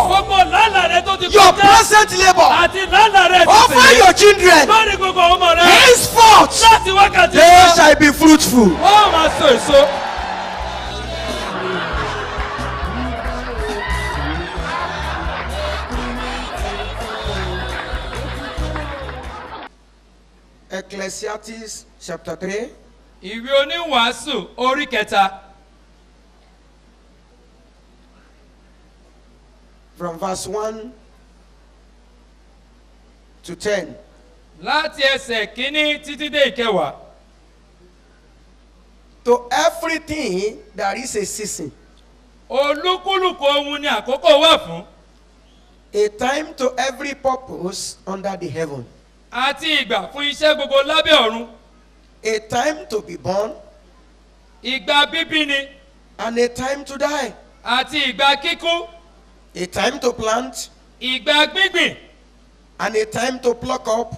labor, your present labor, over your children, henceforth, they shall be fruitful. Ecclesiastes chapter 3. Ìwé oníwàásù orí kẹta. From verse 1 to 10. Láti ẹsẹ̀ kínní títí dé ìkẹwàá. To everything there is a season. Olúkúlùkù ohun ni àkókò wà fún. A time to every purpose under the heaven. Àti ìgbà fún iṣẹ́ gbogbo lábẹ́ ọ̀run. A time to be born. Ìgbà bíbí ni. And a time to die. Àti ìgbà kíkú. A time to plant. Ìgbà gbígbìn. And a time to pluck up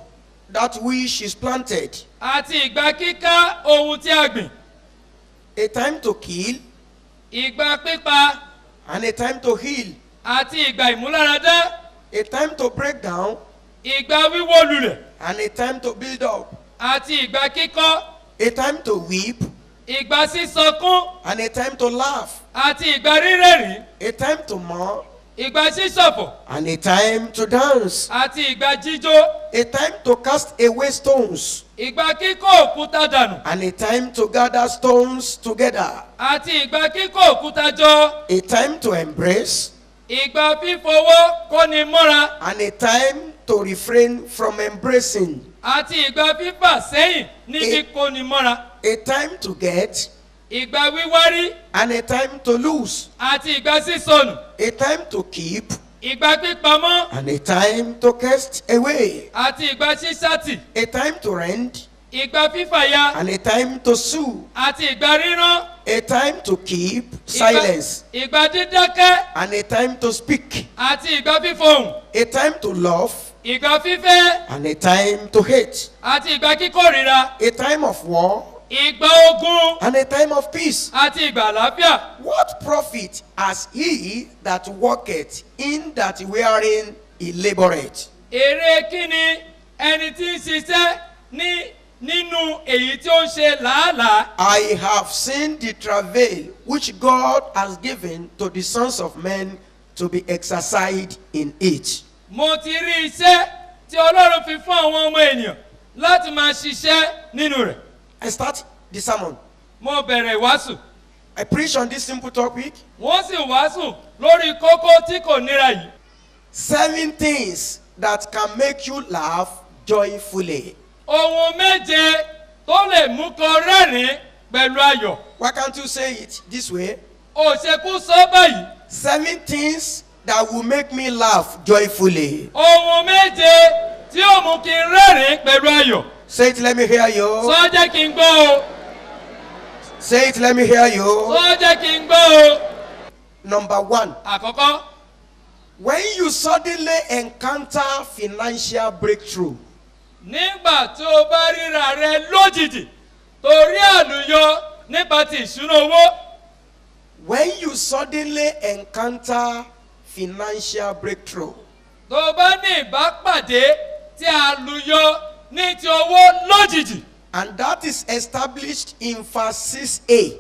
that which is planted. Àti ìgbà kíká ohun tí a gbìn. A time to kill. Ìgbà pípa. And a time to heal. Àti ìgbà ìmúláradá. A time to break down. Ìgbà wíwó lulẹ̀. And a time to build up. Àti ìgbà kíkọ́. A time to weep. Ìgbà sísọkún. And a time to laugh. Àti ìgbà rírẹ́rìn. A time to mourn. Ìgbà sísọ̀fọ̀. And a time to dance. Àti ìgbà jíjó. A time to cast away stones. Ìgbà kíkó òkúta dànù. And a time to gather stones together. Àti ìgbà kíkó òkúta jọ. A time to embrace. Ìgbà fífọwọ́ kóni mọ́ra. And a time to refrain from embracing. Àti ìgbà fífà sẹ́yìn ní kíkóni mọ́ra. A time to get. Ìgbà wíwárí. And a time to lose. Àti ìgbà sísọnù. A time to keep. Ìgbà pípamọ́. And a time to cast away. Àti ìgbà sísátì. A time to rend. Ìgbà fífàya. And a time to sue. Àti ìgbà rírán. A time to keep silence. Ìgbà dídákẹ́. And a time to speak. Àti ìgbà fífohùn. A time to love. Ìgbà fífẹ́. And a time to hate. Àti ìgbà kíkórìíra. A time of war. Ìgbà ogun. And a time of peace. Àti ìgbà àlàáfíà. What profit has he that worketh in that wherein he laboureth? Èrè kíni ẹni tí ń ṣiṣẹ́ nínú èyí tí ó ń ṣe làálàá. I have seen the travail which God has given to the sons of men to be exercised in it. Mo ti rí iṣẹ́ tí Ọlọ́run fi fún àwọn ọmọ ènìyàn láti máa ṣiṣẹ́ nínú rẹ̀. I start the sermon. Mo bẹ̀rẹ̀ ìwàásù. I preach on this simple topic. Wọ́n sì wàásù lórí kókó tí kò níra yìí. 7 things that can make you laugh joyfully. Ohun méje tó lè mú kó rẹ́rìn-ín pẹ̀lú ayọ̀. Why can't you say it this way? Òṣèkú sọ báyìí. 7 things that will make me laugh joyfully. Ohun méje tí ó mú kí n rẹ́rìn-ín pẹ̀lú ayọ̀. Say it, let me hear you. Sọ jẹ́ kí n gbọ́ o. Say it, let me hear you. Sọ jẹ́ kí n gbọ́ o. Number 1. Àkọ́kọ́. When you suddenly encounter financial breakthrough. Nígbà tí o bá ríra rẹ lójijì torí àlùyọ nípa ti ìṣúná owó. When you suddenly encounter financial breakthrough. Tó bá ní ìbápàdé tí àlùyọ ní ti owó lójijì. And that is established in verse 6a.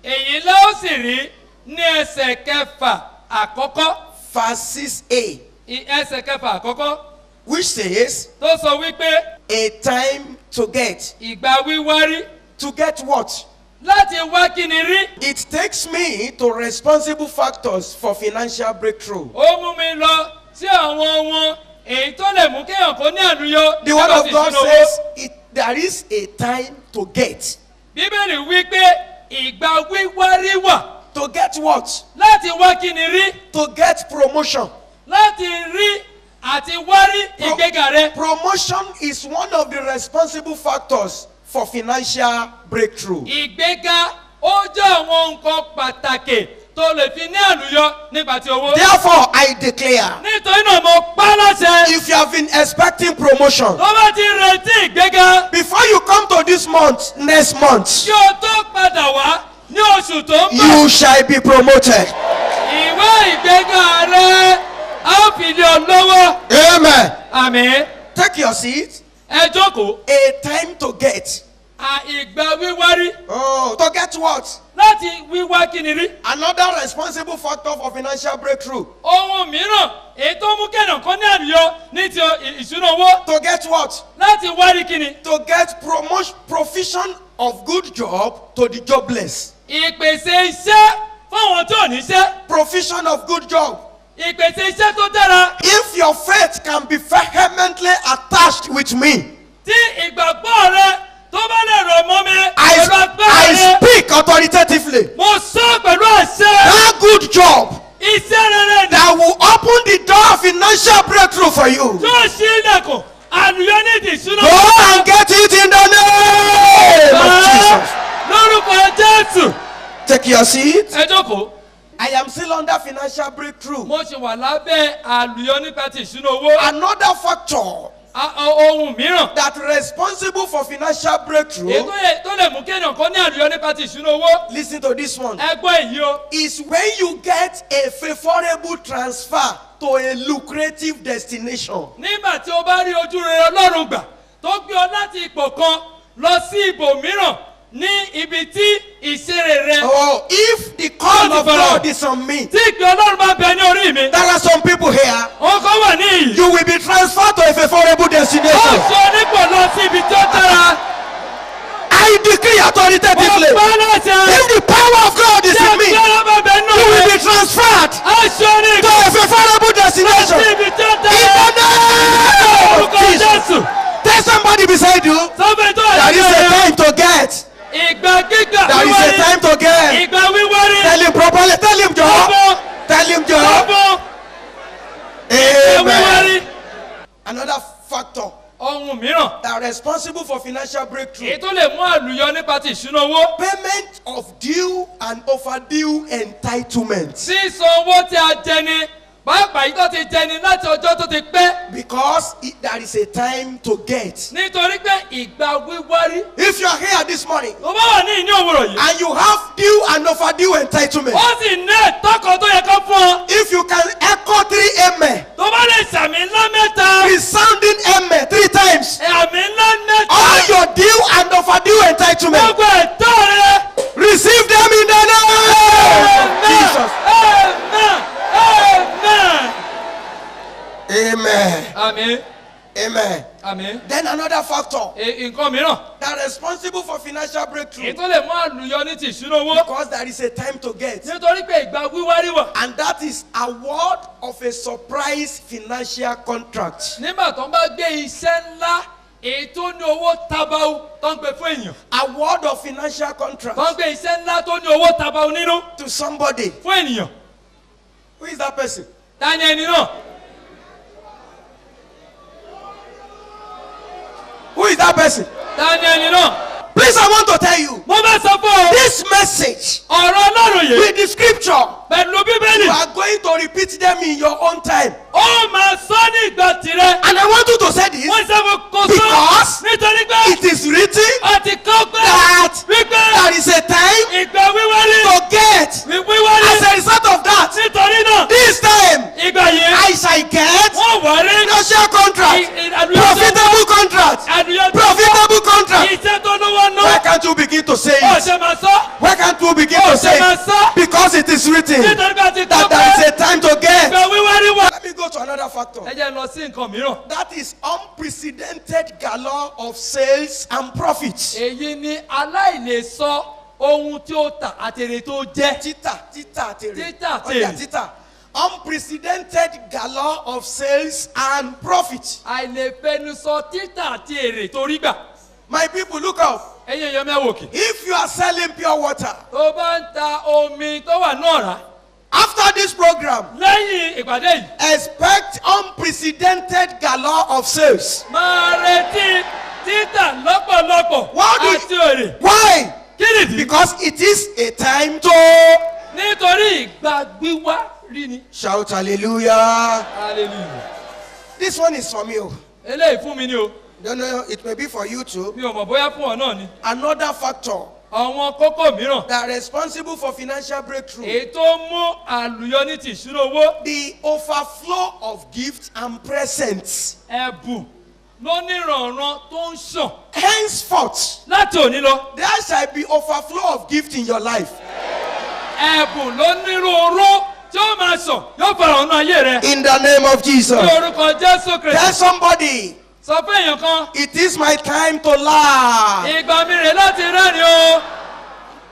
Èyí la ó sì rí ní ẹsẹ̀ kẹfà àkọ́kọ́. Verse 6a. Ẹsẹ̀ kẹfà àkọ́kọ́. Which says. Tó sọ wípé. A time to get. Ìgbà wíwárí. To get what? Láti wá kíni rí. It takes me to responsible factors for financial breakthrough. Ó mú mi lọ sí àwọn ohun èyí tó lè mú kéèyàn kó ní àlùyọ. The word of God says there is a time to get. Bíbélì wí pé ìgbà wíwárí wà. To get what? Láti wá kíni rí. To get promotion. Láti rí àti wárí ìgbéga rẹ. Promotion is one of the responsible factors for financial breakthrough. Ìgbéga ó jẹ́ àwọn nǹkan pàtàkì tó lè fi ní àlùyọ nígbà tí owó. Therefore, I declare. Nítorí náà mo pa láṣẹ. If you have been expecting promotion. Tó bá ti retí ìgbéga. Before you come to this month, next month. Kí o tó padà wá ní oṣù tó ń bọ̀. You shall be promoted. Ìwé ìgbéga rẹ fi lé ọ lọ́wọ́. Amen. Àmín. Take your seat. Ẹ jókòó. A time to get. Ìgbà wíwárí. Oh, to get what? Láti wíwá kíni rí. Another responsible factor for financial breakthrough. Ohun mìíràn èyí tó mú kẹ́nà kan ní àlùyọ ní ti ìṣúná owó. To get what? Láti wárí kíni. To get provision of good job to the jobless. Ìpèsè iṣẹ́ fáwọn tó níṣẹ́. Provision of good job. Ìpèsè iṣẹ́ tó dára. If your faith can be vehemently attached with me, Tí ìgbàgbọ́ rẹ tó bá lè rọ̀ mọ́ mi. I speak authoritatively. Mo sọ pẹ̀lú àṣẹ. That good job Iṣẹ́ rere ni. that will open the door of financial breakthrough for you. Tó ṣí ilẹ̀kùn àlùyọ ní ìdí ìṣúná. Go and get it in the name of Jesus. Lórúkọ Jésù. Take your seat. Ẹ jókòó. I am still under financial breakthrough. Mo ṣì wà lábẹ́ àlùyọ nípa ti ìṣúná owó. Another factor Ohun mìíràn. that responsible for financial breakthrough, Èyí tó lè mú kéèyàn kan ní àlùyọ nípa ti ìṣúná owó. listen to this one, Ẹ gbọ́ èyí o. is when you get a favorable transfer to a lucrative destination. Nígbà tí o bá rí ojú rere Ọlọ́run gbà tó gbé ọ láti ipò kan lọ sí ibòmíràn ní ibi tí ìṣeré rẹ. Oh, if the call of God is on me, Tí ìpè Ọlọ́run bá bẹ ní orí mi. there are some people here, Wọ́n kọ́ wà ní ìyí. you will be transferred to a favorable Ó destination. sọ nípò lọ sí ibi tí ó dára. I decree authoritatively, Mo bá láṣẹ. if the power of God is Tí in me, ìpè Ọlọ́run bá bẹ nínú you will mi. be transferred Á sọ ní to ìpè a favorable sí destination. ibi tí ó In dára. the name of Orúkọ Jesus. Jésù. Tell somebody beside you, Sọ́fẹ̀ tó wà there is a lẹ́yìn rẹ̀. time to get. Ìgbà gíga There is a time to get. Ìgbà wíwárí. Tell him properly. Tell him, Joe. Ọmọ. Tell him, Joe. Ọmọ. Amen. Wíwárí. Another factor Ohun mìíràn. that are responsible for financial breakthrough. Èyí tó lè mú àlùyọ nípa ti ìṣúná owó. Payment of due and overdue entitlement. Sísan owó tí a jẹni. Pàápàá yìí tó ti jẹni láti ọjọ́ tó ti pẹ́. Because there is a time to get. Nítorí pé ìgbà wíwárí. If you are here this morning Tó bá wà ní ìní òwúrọ̀ yìí. and you have due and overdue entitlement, Ó sì ní ẹ̀tọ́ kan tó yẹ kó fún ọ. if you can echo 3 amen, Tó bá lè sàmì ńlá mẹ́ta. resounding amen 3 times, Àmì ńlá mẹ́ta. all your due and overdue entitlement, Gbogbo ẹ̀tọ́ rẹ. receive them in the name of Jesus. Amen. Amen. Amen. Àmín. Amen. Àmín. Then another factor Nǹkan mìíràn. that are responsible for financial breakthrough, Èyí tó lè mú àlùyọ ní ti ìṣúná owó. because there is a time to get, Nítorí pé ìgbà wíwárí wà. and that is award of a surprise financial contract. Nígbà tó ń bá gbé iṣẹ́ ńlá èyí tó ní owó tabau tó ń gbé fún èèyàn. Award of financial contract Tó ń gbé iṣẹ́ ńlá tó ní owó tabau nínú to somebody. fún ènìyàn. Who is that person? Ta ni ẹni náà? Who is that person? Ta ni ẹni náà? Please, I want to tell you, Mo fẹ́ sọ fún ọ. this message Ọ̀rọ̀ Ọlọ́run yìí with the scripture, pẹ̀lú Bíbélì. you are going to repeat them in your own time. Ó máa sọ ní ìgbà tirẹ̀. And I want you to say this, Wọ́n ṣe fún kò sọ. because Nítorí pé it is written a ti kọ́ pé that wípé there is a time ìgbà wíwárí. to get. Wíwárí. As a result of that, Nítorí náà this time ìgbà yìí I shall get wọ́n wà rí. financial contract, profitable contract, Àdúyọ tó profitable contract. iṣẹ́ tó lówó ná. Why can't you begin to say Ó it? ṣe máa sọ. Why can't you begin Ó to say ṣe máa it? sọ. Because it is written Nítorí pé a ti kọ́ that pé there is a time to get. ìgbà wíwárí wà. Let me go to another factor. Ẹ jẹ́ lọ sí nǹkan mìíràn. That is unprecedented galore of sales and profits. Èyí ni aláìlèsọ ohun tí ó tà àtèrè tó jẹ́. Títà tèrè. Títà Ọjà tèrè. títà. Unprecedented galore of sales and profits. Àìlèfẹnusọ títà àti èrè torí gbà. My people, look out. Ẹ̀yin èèyàn mẹ́wòkì. If you are selling pure water, Tó bá ń ta omi tó wà náà rà. after this program, Lẹ́yìn ìpàdé yìí. expect unprecedented galore of sales. Máa retí títà lọ́pọ̀lọpọ̀ Why do you- àti èrè. Why? Kí nìdí? Because it is a time to Nítorí ìgbà gbíwá rí ni. shout hallelujah. Hallelujah. This one is from you. Eléyìí fún mi ni o. Don't know, it may be for you too. Mi ò mọ̀ bóyá fún ọ náà ni. Another factor Àwọn kókó mìíràn. that are responsible for financial breakthrough. Èyí tó mú àlùyọ ní ti ìṣúná owó. The overflow of gifts and presents. ẹ̀bùn lóníranran tó ń ṣàn Henceforth, láti òní lọ. there shall be overflow of gift in your life. ẹ̀bùn lónírúurú tí ó máa ṣàn yóò fara ọ̀nà ayé rẹ. In the name of Jesus. ní orúkọ Jésù Tell Kristi. somebody, sọ fún èèyàn kan. it is my time to laugh. ìgbà mi rè láti rẹ́rìn o.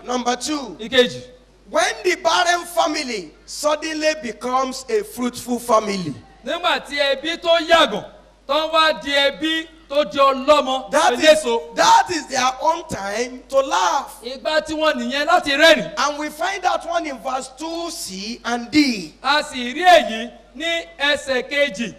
Number 2, ìkejì. when the barren family suddenly becomes a fruitful family. nígbà tí ẹbí tó yàgàn tó wá di ẹbí tó di ọlọ́mọ That eléso. is their own time to laugh. ìgbà tí wọ́n nìyẹn láti rẹ́rìn. And we find that one in verse 2c and d. a sì rí èyí ní ẹsẹ̀ kejì.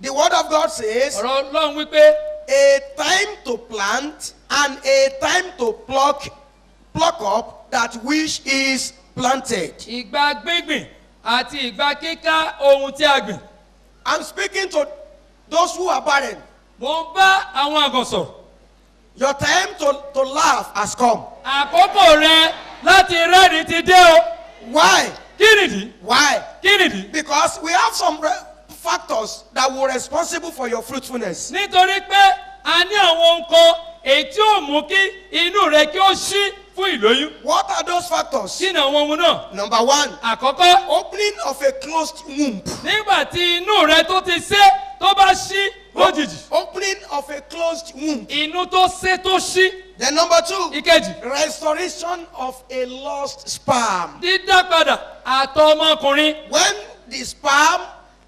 The word of God says, ọ̀rọ̀ Ọlọ́run wípé a time to plant and a time to pluck up that which is planted. ìgbà gbígbìn àti ìgbà kíká ohun tí a gbìn. I'm speaking to those who are barren. mo ń bá àwọn àgàn sọ̀rọ̀. Your time to laugh has come. àkókò rẹ láti rẹ́rìn ti dé o. Why? kí nìdí? Why? kí nìdí? Because we have some factors that were responsible for your fruitfulness. nítorí pé a ní àwọn nǹkan èyí tí ó mú kí inú rẹ kí ó ṣí fún ìlóyún. What are those factors? kí ni àwọn ohun náà? Number 1, àkọ́kọ́, opening of a closed womb. nígbà tí inú rẹ tó ti sé tó bá ṣí lójijì. Opening of a closed womb. inú tó sé tó ṣí. Then number 2, ìkejì, restoration of a lost sperm. dídá padà àtọ̀ ọmọkùnrin. When the sperm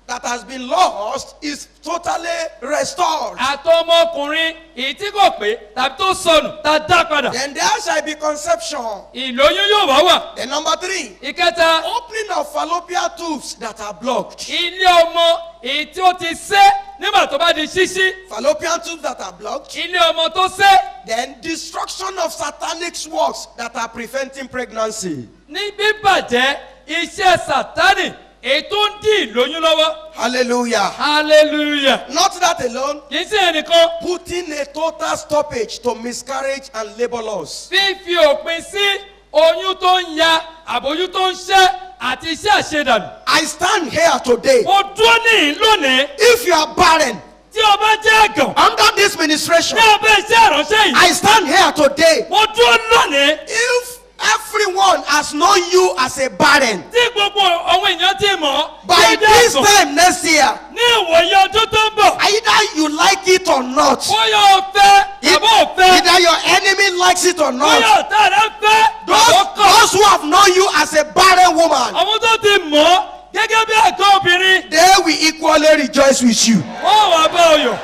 that has been lost is totally restored, àtọ̀ ọmọkùnrin èyí tí kò pé tàbí tó sọnù tá a dá padà. then there shall be conception. ìlóyún yóò wá wà. Then number 3, ìkẹta, opening of fallopian tubes that are blocked. ilé ọmọ èyí tí ó ti sé nígbà tó bá di ṣíṣí. Fallopian tubes that are blocked. ilé ọmọ tó sé. Then destruction of satanic works that are preventing pregnancy. ní bíbàjẹ́ iṣẹ́ sátánì èyí tó ń dí ìlóyún lọ́wọ́. Hallelujah. hallelujah. Not that alone, kì í ṣe ẹnìkan. putting a total stoppage to miscarriage and labor loss. fífi òpin sí oyún tó ń ya àbóyún tó ń ṣẹ́ àti iṣẹ́ àṣedànù. I stand here today. mo dúró ní lónìí. If you are barren tí o bá jẹ́ ẹ̀gàn. under this ministration, ní ọbẹ̀ iṣẹ́ ìránṣẹ́ yìí. I stand here today. mo dúró lónìí. If everyone has known you as a barren, tí gbogbo àwọn èèyàn ti mọ̀. by this time next year, ní ìwòye ọdún tó ń bọ̀. either you like it or not, bóyá o fẹ́ àbọ̀ ò fẹ́. either your enemy likes it or bóyá not, ọ̀tá rẹ fẹ́ àbọ̀ kọ̀. those who have known you as a barren woman, àwọn tó ti mọ̀ ọ́ gẹ́gẹ́ bí ẹ̀gbọ́n obìnrin. they will equally rejoice with you. wọ́n wà bá ọyọ̀.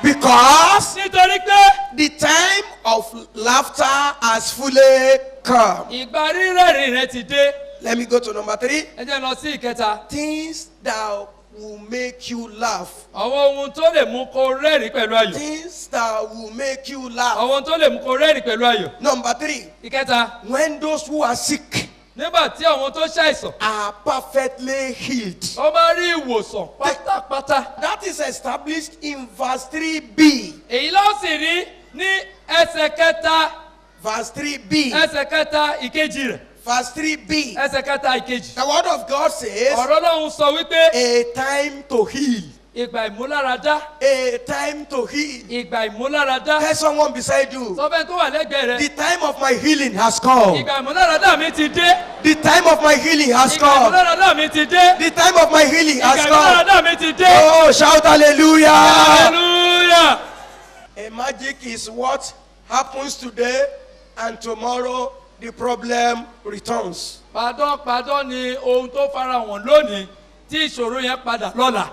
Because nítorí pé the time of laughter has fully come. ìgbà rírẹ̀rìn rẹ ti dé. Let me go to number 3. ẹ jẹ́ lọ sí ìkẹta. Things that will make you laugh. àwọn ohun tó lè mú kó rẹ́rìn pẹ̀lú ayọ̀. Things that will make you laugh. àwọn ohun tó lè mú kó rẹ́rìn pẹ̀lú ayọ̀. Number 3. ìkẹta, When those who are sick nígbà tí àwọn tó ṣàìsàn are perfectly healed. wọ́n bá rí ìwòsàn pátápátá. That is established in verse 3b. èyí ló sì rí ní ẹsẹ̀ kẹta Verse 3b. ẹsẹ̀ kẹta ìkejì rẹ̀. Verse 3b. ẹsẹ̀ kẹta ìkejì. The word of God says, ọ̀rọ̀ Ọlọ́run sọ wípé a time to heal. ìgbà ìmúláradá. A time to heal. ìgbà ìmúláradá. Tell someone beside you, sọ fẹ́ tó wà lẹ́gbẹ̀ẹ́ rẹ̀. the time of my healing has come. ìgbà ìmúláradá mi ti dé. The time of my healing has ìgbà come. ìmúláradá mi ti dé. The time of my healing ìgbà has come. ìmúláradá mi ti dé. Oh, shout hallelujah. hallelujah. A magic is what happens today, and tomorrow the problem returns. padàn ni ohun tó farahàn lónìí tí ìṣòro yẹn padà lọ́la.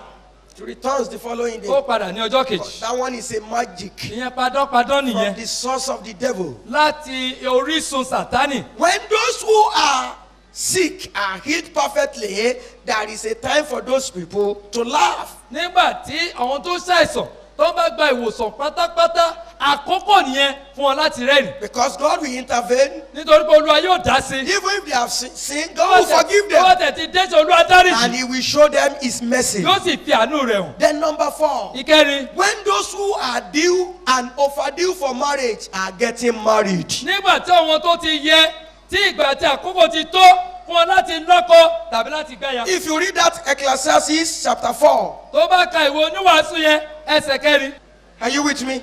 It returns the following day. ó padà ní ọjọ́ kejì. That one is a magic ìyẹn padàn from nìyẹn the source of the devil. láti orísun sátánì. When those who are sick are healed perfectly, there is a time for those people to laugh. nígbà tí àwọn tó ṣàìsàn tó bá gba ìwòsàn pátápátá àkókò nìyẹn fún wọn láti rẹ́rìn. Because God will intervene. nítorí pé Olúwa yóò dá sí. Even if they have sinned, God will forgive tó bá them. tẹ̀ ti dẹ́ṣẹ̀ Olúwa dáríjì. And He will show them His mercy. yóò sì fi àánú rẹ̀ hàn. Then number 4. ìkẹrin, When those who are due and overdue for marriage are getting married. nígbà tí àwọn tó ti yẹ tí ìgbà tí àkókò ti tó fún ọ láti lọ́kọ tàbí láti gbẹ́yà. If you read that Ecclesiastes chapter 4, tó bá ka ìwé oníwàásù yẹn ẹsẹ̀ kẹrin. are you with me?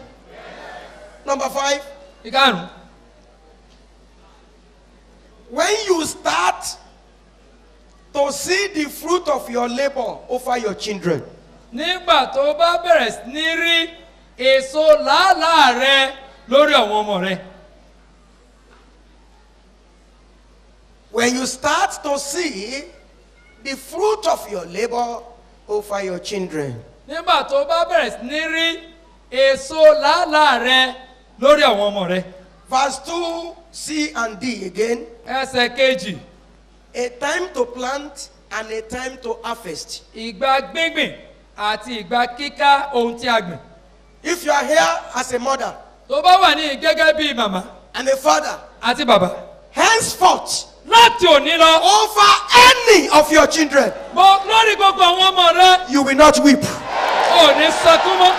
Number 5. ìkarùn. When you start to see the fruit of your labor over your children, nígbà tó bá bẹ̀rẹ̀ sí ní rí èso làálàá rẹ lórí àwọn ọmọ rẹ. when you start to see the fruit of your labor over your children, nígbà tó bá bẹ̀rẹ̀ sí ní rí èso làálàá rẹ lórí àwọn ọmọ rẹ. verse 2, C and D again. ẹsẹ̀ kejì. A time to plant and a time to harvest. ìgbà gbíngbìn àti ìgbà kíká ohun tí a gbìn. If you are here as a mother tó bá wà ní gẹ́gẹ́ bíi màmá and a father, àti bàbá. henceforth, láti òní lọ. over any of your children, lórí gbogbo àwọn ọmọ rẹ. you will not weep. ò ní sọkún mọ́.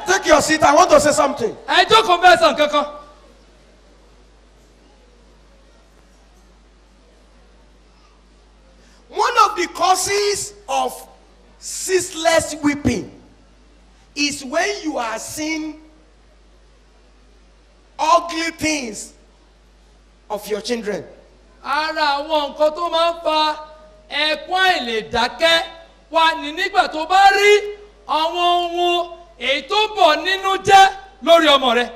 Take your seat. I want to say something. ẹ jókòó bẹ́ẹ̀ sàn kankan. One of the causes of ceaseless weeping is when you are seeing ugly things of your children. ara àwọn nǹkan tó máa ń fa ẹkún àìlèdákẹ́ wà ní nígbà tó bá rí àwọn ohun èyí tó bọ̀ nínú jẹ́ lórí ọmọ rẹ.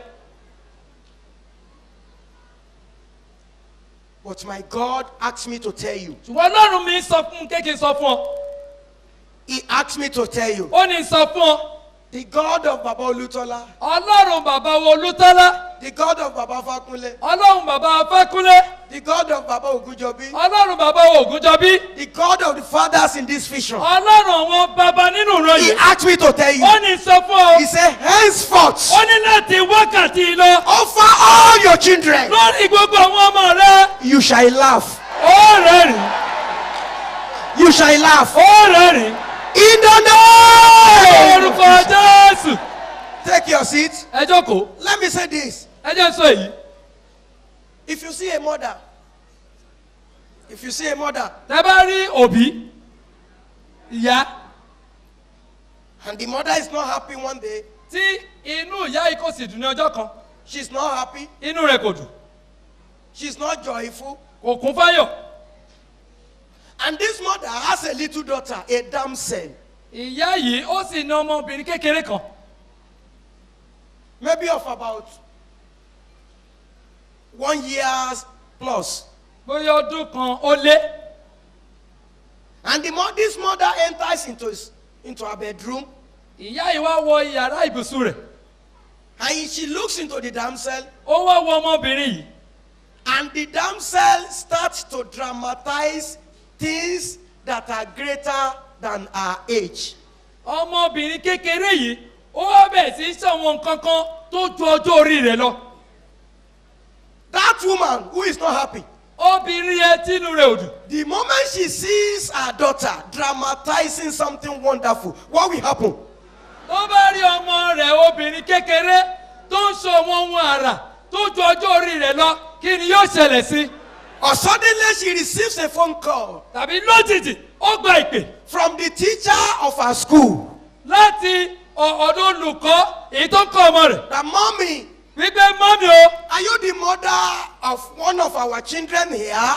But my God asked me to tell you. ṣùgbọ́n ọlọ́run mi sọ fún kéèké sọ fún ọ. He asked me to tell you. ó ní sọ fún ọ. The God of Baba Olutola, ọlọ́run bàbá wo olútọ́lá. the God of Baba Fakunle, ọlọ́run bàbá afẹ́kúnlé. the God of Baba Ogunjobi, ọlọ́run bàbá wo ògúnjọbí. the God of the fathers in this vision. ọlọ́run àwọn bàbá nínú ìran He yìí. asked me to tell you. ó ní sọ fún ọ. He said, henceforth, ó ní láti wákàtí lọ. over all your children, lórí gbogbo àwọn ọmọ rẹ. you shall laugh. ó rẹ́rìn. You shall laugh. ó rẹ́rìn. In the name. orúkọ jésù. Take your seat. ẹ jókòó. Let me say this. ẹ jẹ́ sọ èyí. If you see a mother, tẹ́ bá rí òbí ìyá and the mother is not happy one day, tí inú ìyá yìí kò sì dùn ní ọjọ́ kan. she's not happy, inú rẹ̀ kò dùn. she's not joyful, kò kún fáyọ̀. and this mother has a little daughter, a damsel, ìyá yìí ó sì ní ọmọbìnrin kékeré kan. maybe of about 1 year plus. bóyá ọdún kan ó lé. And this mother enters into her bedroom, ìyá yìí wá wọ yàrá ibùsùn rẹ̀. and she looks into the damsel, ó wá wo ọmọbìnrin yìí. and the damsel starts to dramatize things that are greater than her age. ọmọbìnrin kékeré yìí ó wá bẹ̀rẹ̀ sí í sọ̀wọ́n nǹkan kan tó ju ọjọ́ orí rẹ̀ lọ. That woman who is not happy, obìnrin yẹn tínú rẹ̀ ò dùn. the moment she sees her daughter dramatizing something wonderful, what will happen? tó bá rí ọmọ rẹ̀ obìnrin kékeré tó ń sọ wọn ohun àrà tó ju ọjọ́ orí rẹ̀ lọ kí ni yóò ṣẹlẹ̀ sí. Or suddenly she receives a phone call tàbí lójijì ó gba ìpè from the teacher of her school láti ọ̀dọ̀ olùkọ́ èyí tó ń kọ́ ọmọ rẹ̀. that, mommy, wípé mọ́mí o are you the mother of one of our children here?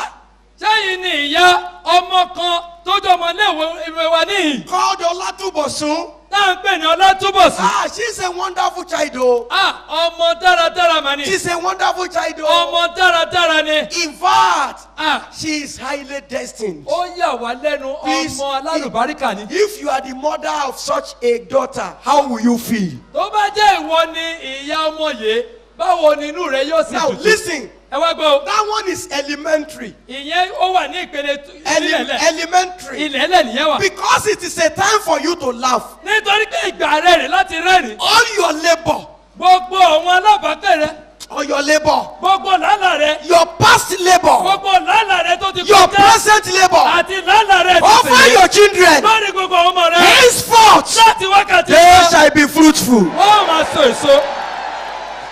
sẹ́yìn ni ìyá ọmọ kan tó jọ ọmọ iléèwé wa níhìn. Called Olatubosun. tá à ń pè ní ọlátúbọ̀sún. Ah, she's a wonderful child, oh. ọmọ dáradára mà ní. She's a wonderful child, oh. ọmọ dáradára ni. In fact, Ah, she is highly destined. ó yà wá lẹ́nu Please, ọmọ alálùbáríkà ni. If you are the mother of such a daughter, how will you feel? tó bá jẹ́ ìwọ ni ìyá ọmọ yìí báwo ni inú rẹ yóò sì Now tutù. listen, ẹ wá gbọ́ o. that one is elementary. ìyẹn ó wà ní ìpele ilẹ̀lẹ̀. Elementary. ilẹ̀lẹ̀ nìyẹn wà. Because it is a time for you to laugh. nítorí pé ìgbà rẹ̀ rè láti rẹ́rìn. All your labor, gbogbo àwọn alábàápẹ̀ rẹ or your labor, gbogbo làálàá rẹ your past labor, gbogbo làálàá rẹ tó ti your kọjá present labor, àti làálàá rẹ ti over sèyí your children, lórí gbogbo ọmọ rẹ henceforth, láti wákàtí they lọ shall be fruitful. ó máa so èso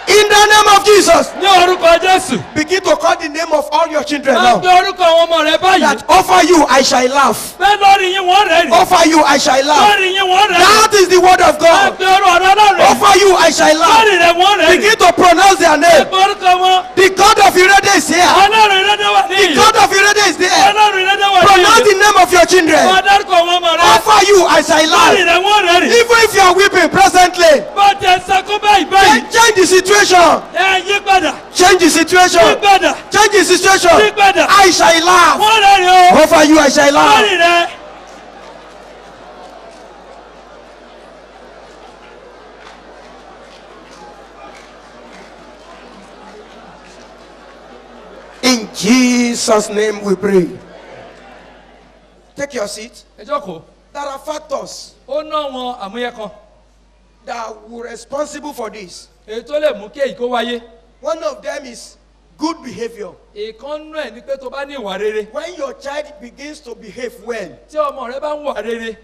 In the name of Jesus. Ní orúkọ Jésù. Begin to call the name of all your children Máa now. pe orúkọ àwọn ọmọ rẹ báyìí. That offer you, I shall laugh. Bẹ́ẹ̀ lórí yín wọ́n rẹ̀ rí. Offer you, I shall laugh. Lórí yín wọ́n rẹ̀ rí. That is the word of Máa God. pe orúkọ ọ̀rọ̀ náà rẹ̀. Offer you, I shall laugh. Lórí rẹ̀ wọ́n rẹ̀ rí. Begin to pronounce their name. Pe orúkọ wọn. The God of Irede is here. Ọlọ́run ìrẹ́dẹ́ wà ní The ìyè. God of Irede is there. Ọlọ́run ìrẹ́dẹ́ wà ní Pronounce ìyè. the name of your children. Máa dárúkọ àwọn ọmọ rẹ. Offer you, I shall Lórí laugh. rẹ̀ wọ́n rẹ̀ rí. Even if you are weeping presently, Bó ti ẹ̀ sẹ́kún báyìí báyìí. change the situation. Ẹ yí padà. Change the Yí situation. padà. Change the situation. Yí padà. I shall laugh. Wọ́n rẹ̀ rí o. Offer you, I shall laugh. Lórí rẹ̀. In Jesus' name we pray. Take your seat. Ẹ jókòó. There are factors Ó ná wọn àmúyẹ kan. that were responsible for this. Èyí tó lè mú kí èyí kó wáyé. One of them is good behavior. Ìkan nú ẹ̀ ni pé tó bá ní ìwà rere. When your child begins to behave well, Tí ọmọ rẹ bá ń wà rere,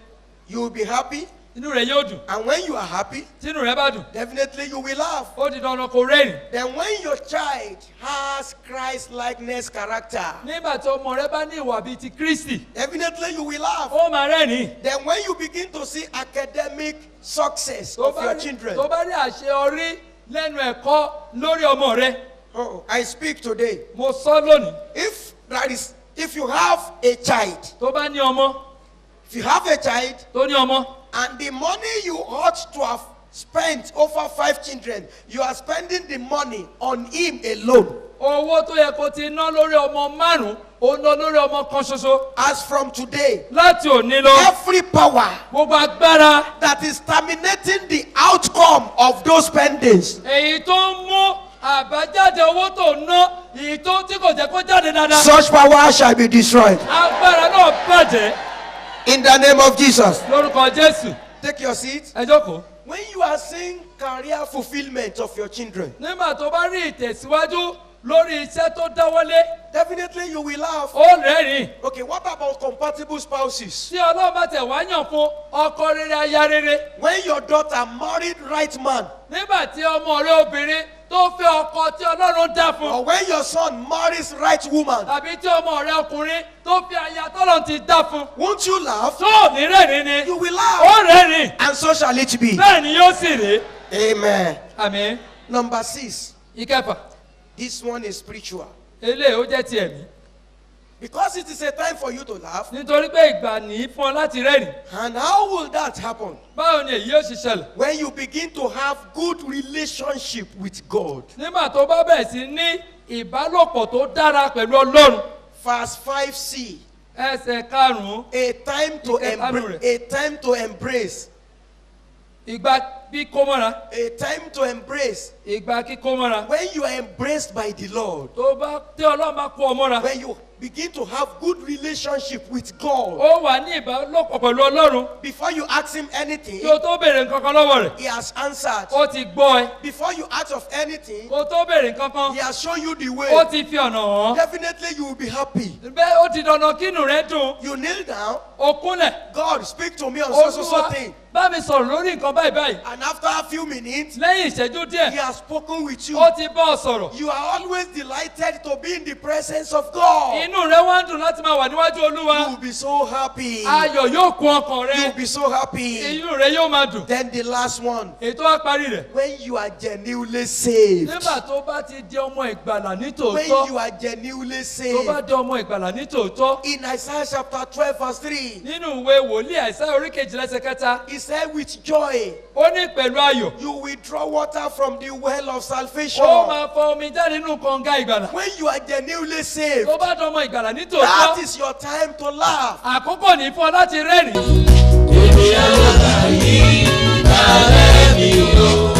you will be happy. inú rẹ yóò dùn. And when you are happy, Tí inú rẹ bá dùn, definitely you will laugh. ó di dandan kó rẹ́rìn. Then when your child has Christ-likeness character, Nígbà tí ọmọ rẹ bá ní ìwà bíi ti Kristi, definitely you will laugh. ó máa rẹ́rìn. Then when you begin to see academic success Tó of bá your rí- children, tó bá rí àṣeyọrí lẹ́nu ẹ̀kọ́ lórí ọmọ rẹ, oh, I speak today. mo sọ lónìí. If you have a child, Tó bá ní ọmọ, if you have a child, tó ní ọmọ, and the money you ought to have spent over 5 children, you are spending the money on him alone. owó tó yẹ kó ti ná lórí ọmọ márùn-ún, ó ná lórí ọmọ kan ṣoṣo. As from today, Láti òní lọ, every power gbogbo agbára that is terminating the outcome of those spendings, èyí tó ń mú àbájáde owó tó ná, èyí tó tí kò jẹ́ kó jáde dáadáa. such power shall be destroyed. Agbára náà bàjẹ́ In the name of Jesus. lórúkọ Jésù. Take your seat. Ẹ jókòó. When you are seeing career fulfillment of your children, Nígbà tó bá rí ìtẹ̀síwájú lórí iṣẹ́ tó dáwọ́lé, definitely you will laugh. ó rẹ́rìn. Okay, what about compatible spouses? Tí Ọlọ́run bá tẹ̀ wá yàn fún ọkọ rere aya rere, When your daughter married right man, nígbà tí ọmọ rẹ obìnrin tó fẹ́ ọkọ tí Ọlọ́run dá fún, or when your son marries right woman, tàbí tí ọmọ rẹ ọkùnrin tó fi aya tọ́lọ́run ti dá fún, won't you laugh? tó ní rẹ́rìn ni, You will ó laugh. rẹ́rìn. And so shall it be. Bẹ́ẹ̀ ni yóò sì rí. Amen. Àmín. Number 6. Ìkẹfà, This one is spiritual. eléyìí ó jẹ́ ti ẹ̀mí. Because it is a time for you to laugh. Nítorí pé ìgbà nìyí fún ọ láti rẹ́rìn. And how will that happen? Báwo ni èyí yóò ṣe ṣẹlẹ̀? When you begin to have good relationship with God. Nígbà tó bá bẹ̀rẹ̀ sí ní ìbálòpọ̀ tó dára pẹ̀lú Ọlọ́run. Verse 5c. Ẹsẹ̀ karùn-ún, A time to embrace. ìgbà kíkó mọ́ra. A time to embrace. Ìgbà kíkó mọ́ra. When you are embraced by the Lord. Tí Ọlọ́run bá kó ọ mọ́ra. When you begin to have good relationship with God. Ó wà ní ìbálòpọ̀ pẹ̀lú Ọlọ́run. Before you ask him anything, Kí o tó béèrè nǹkan kan lọ́wọ́ rẹ̀. he has answered. Ó ti gbọ́ ẹ. Before you ask of anything, Kí o tó béèrè nǹkan kan. he has shown you the Ó way. ti fi ọ̀nà hàn. Definitely you will be happy. Bẹ́ẹ̀ ó ti dandan kínú rẹ̀ dùn. You kneel down. O kúnlẹ̀. God, speak to me on so Olúwa thing. bá mi sọ̀rọ̀ lórí nǹkan báyìí báyìí. And after a few minutes, Lẹ́yìn ìṣẹ́jú he díẹ̀, has spoken with you. ó ti bá ọ sọ̀rọ̀. You are always delighted to be in the presence of God. Inú rẹ̀ wá ń dùn láti máa wà níwájú You Olúwa. will be so happy. Ayọ̀ yóò kún ọkàn You will rẹ̀. be so happy. Inú rẹ̀ yóò máa dùn. Then the last one. Ètò á parí rẹ̀. When you are genuinely saved. Nígbà tó bá ti di ọmọ ìgbàlà ní When tòótọ́. you are genuinely Tó bá saved. di ọmọ ìgbàlà ní tòótọ́. In Isaiah chapter 12 verse 3, Nínú ìwé wòlíì Àìsáyà orí kejìlá ẹsẹ̀ kẹta. he said with joy, Ó ní pẹ̀lú ayọ̀. you will draw water from the well of salvation. Ó máa fọ omi jáde nínú kànga ìgbàlà. When you are genuinely saved, Tó bá di ọmọ ìgbàlà ní that tòótọ́. is your time to laugh. Àkókò ní fún ọ láti rẹ́rìn-ín. Èmi àlọ́ báyìí, bàrẹ́ mi o.